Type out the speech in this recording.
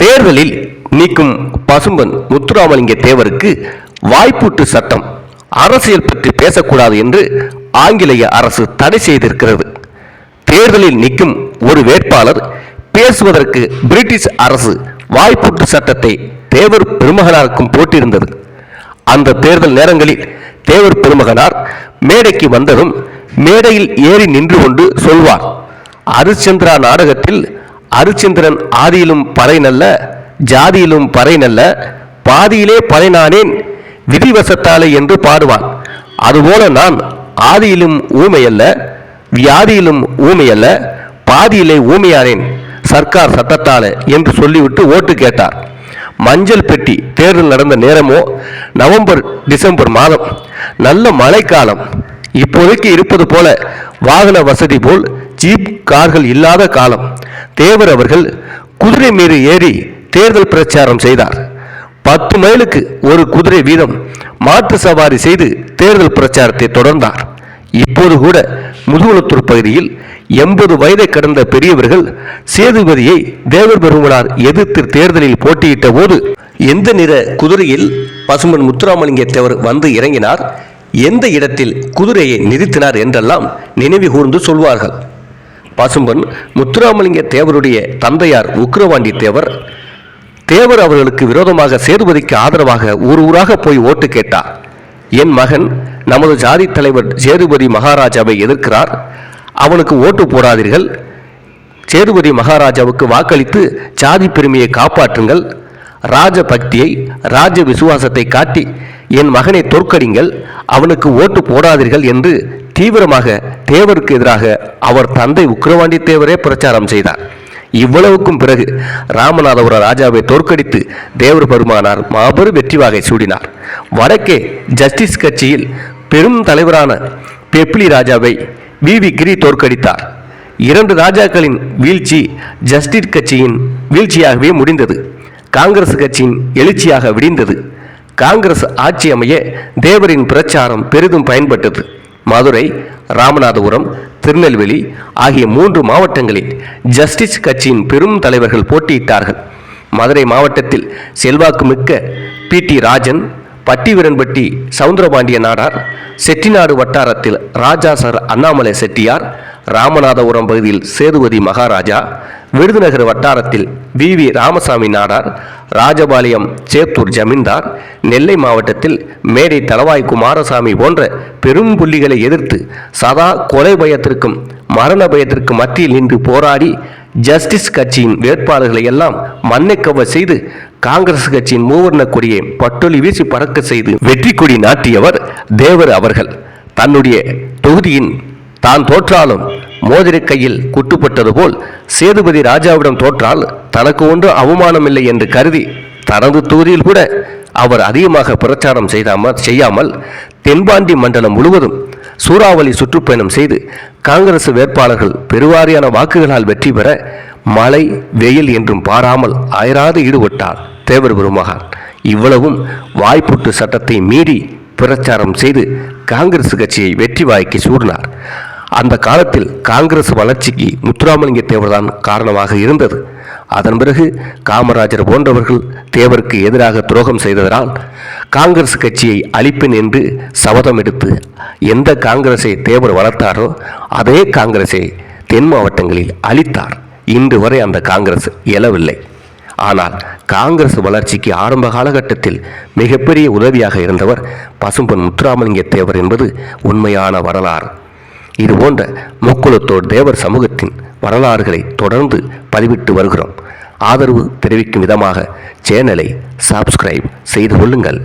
தேர்தலில் நீக்கும் பசும்பொன் முத்துராமலிங்க தேவருக்கு வாய்ப்பூட்டு சட்டம் அரசியல் பற்றி பேசக்கூடாது என்று ஆங்கிலேய அரசு தடை செய்திருக்கிறது. தேர்தலில் நிற்கும் ஒரு வேட்பாளர் பேசுவதற்கு பிரிட்டிஷ் அரசு வாய்ப்பூட்டு சட்டத்தை தேவர் பெருமகனாருக்கும் போட்டிருந்தது. அந்த தேர்தல் நேரங்களில் தேவர் பெருமகனார் மேடைக்கு வந்ததும் மேடையில் ஏறி நின்று கொண்டு சொல்வார், அரிச்சந்திரா நாடகத்தில் அரிச்சந்திரன் ஆதியிலும் பறை நல்ல ஜாதியிலும் பறை நல்ல பாதியிலே பறைனானேன் விதிவசத்தாலே என்று பாடுவான். அதுபோல நான் ஆதியிலும் ஊமையல்ல வியாதியிலும் ஊமையல்ல பாதியிலே ஊமையானேன் சர்க்கார் சட்டத்தாலே என்று சொல்லிவிட்டு ஓட்டு கேட்டார். மஞ்சள் பெட்டி தேர்தல் நடந்த நேரமோ நவம்பர் டிசம்பர் மாதம், நல்ல மழைக்காலம். இப்போதைக்கு இருப்பது போல வாகன வசதி போல் ஜீப் கார்கள் இல்லாத காலம். தேவர் அவர்கள் குதிரை மீது ஏறி தேர்தல் பிரச்சாரம் செய்தார். 10 மைலுக்கு ஒரு குதிரை வீதம் மாட்டு சவாரி செய்து தேர்தல் பிரச்சாரத்தை தொடர்ந்தார். இப்போது கூட முதுகுளத்தூர் பகுதியில் 80 வயதை கடந்த பெரியவர்கள் சேதுபதியை தேவர் பெருமகனார் எதிர்த்து தேர்தலில் போட்டியிட்ட போது எந்த நிற குதிரையில் பசும்பொன் முத்துராமலிங்க தேவர் வந்து இறங்கினார், எந்த இடத்தில் குதிரையை நிறுத்தினார் என்றெல்லாம் நினைவு கூர்ந்து சொல்வார்கள். பசும்பொன் முத்துராமலிங்க தேவருடைய தந்தையார் உக்கிரவாண்டி தேவர் தேவர் அவர்களுக்கு விரோதமாக சேதுபதிக்கு ஆதரவாக ஊர் ஊராக போய் ஓட்டு கேட்டார். என் மகன் நமது ஜாதி தலைவர் சேதுபதி மகாராஜாவை எதிர்க்கிறார், அவனுக்கு ஓட்டு போடாதீர்கள், சேதுபதி மகாராஜாவுக்கு வாக்களித்து ஜாதி பெருமையை காப்பாற்றுங்கள், ராஜ பக்தியை ராஜ விசுவாசத்தை காட்டி என் மகனை தோற்கடிங்கள், அவனுக்கு ஓட்டு போடாதீர்கள் என்று தீவிரமாக தேவருக்கு எதிராக அவர் தந்தை உக்கிரவாண்டி தேவரே பிரச்சாரம் செய்தார். இவ்வளவுக்கும் பிறகு ராமநாதபுர ராஜாவை தோற்கடித்து தேவர் பெருமானார் மாபெரும் வெற்றி வாகை சூடினார். வடக்கே ஜஸ்டிஸ் கட்சியில் பெரும் தலைவரான பெப்ளி ராஜாவை வி கிரி தோற்கடித்தார். 2 ராஜாக்களின் வீழ்ச்சி ஜஸ்டிஸ் கட்சியின் வீழ்ச்சியாகவே முடிந்தது. காங்கிரஸ் கட்சியின் எழுச்சியாக விடிந்தது. காங்கிரஸ் ஆட்சி அமைய தேவரின் பிரச்சாரம் பெரிதும் பயன்பட்டது. மதுரை, ராமநாதபுரம், திருநெல்வேலி ஆகிய 3 மாவட்டங்களில் ஜஸ்டிஸ் கட்சியின் பெரும் தலைவர்கள் போட்டியிட்டார்கள். மதுரை மாவட்டத்தில் செல்வாக்கு மிக்க பி.டி. ராஜன், பட்டிவீரன்பட்டி சவுந்தரபாண்டிய நாடார், செட்டிநாடு வட்டாரத்தில் ராஜா சர் அண்ணாமலை செட்டியார், ராமநாதபுரம் பகுதியில் சேதுபதி மகாராஜா, விருதுநகர் வட்டாரத்தில் வி ராமசாமி நாடார், ராஜபாளையம் சேத்தூர் ஜமீன்தார், நெல்லை மாவட்டத்தில் மேடை தளவாய் குமாரசாமி போன்ற பெரும் புள்ளிகளை எதிர்த்து சதா கொலை பயத்திற்கும் மரண பயத்திற்கும் மத்தியில் நின்று போராடி ஜஸ்டிஸ் கட்சியின் வேட்பாளர்களை எல்லாம் மண்ணைக்கவ செய்து காங்கிரஸ் கட்சியின் மூவர்ண கொடியை பட்டொலி வீசி பறக்க செய்து வெற்றி கொடி நாட்டியவர் தேவர் அவர்கள். தன்னுடைய தொகுதியின் தான் தோற்றாலும் மோதிர கையில் குட்டுப்பட்டது போல் சேதுபதி ராஜாவிடம் தோற்றால் தனக்கு ஒன்று அவமானமில்லை என்று கருதி தனது தொகுதியில் கூட அவர் அதிகமாக பிரச்சாரம் செய்யாமல் தென்பாண்டி மண்டலம் முழுவதும் சூறாவளி சுற்றுப்பயணம் செய்து காங்கிரஸ் வேட்பாளர்கள் பெருவாரியான வாக்குகளால் வெற்றி பெற மழை வெயில் என்றும் பாராமல் அயராது ஈடுபட்டார் தேவர் பெருமகனார். இவ்வளவும் வாய்ப்பூட்டு சட்டத்தை மீறி பிரச்சாரம் செய்து காங்கிரஸ் கட்சியை வெற்றி வாய்க்கு சூடினார். அந்த காலத்தில் காங்கிரஸ் வளர்ச்சிக்கு முத்துராமலிங்க தேவர்தான் காரணமாக இருந்தது. அதன் பிறகு காமராஜர் போன்றவர்கள் தேவருக்கு எதிராக துரோகம் செய்ததனால் காங்கிரஸ் கட்சியை அழிப்பேன் என்று சபதம் எடுத்து எந்த காங்கிரஸை தேவர் வளர்த்தாரோ அதே காங்கிரஸை தென் மாவட்டங்களில் அழித்தார். இன்று வரை அந்த காங்கிரஸ் எழவில்லை. ஆனால் காங்கிரஸ் வளர்ச்சிக்கு ஆரம்ப காலகட்டத்தில் மிகப்பெரிய உதவியாக இருந்தவர் பசும்பொன் முத்துராமலிங்க தேவர் என்பது உண்மையான வரலாறு. இதுபோன்ற முக்குளத்தோர் தேவர் சமூகத்தின் வரலாறுகளை தொடர்ந்து பதிவிட்டு வருகிறோம். ஆதரவு தெரிவிக்கும் விதமாக சேனலை சப்ஸ்கிரைப் செய்து கொள்ளுங்கள்.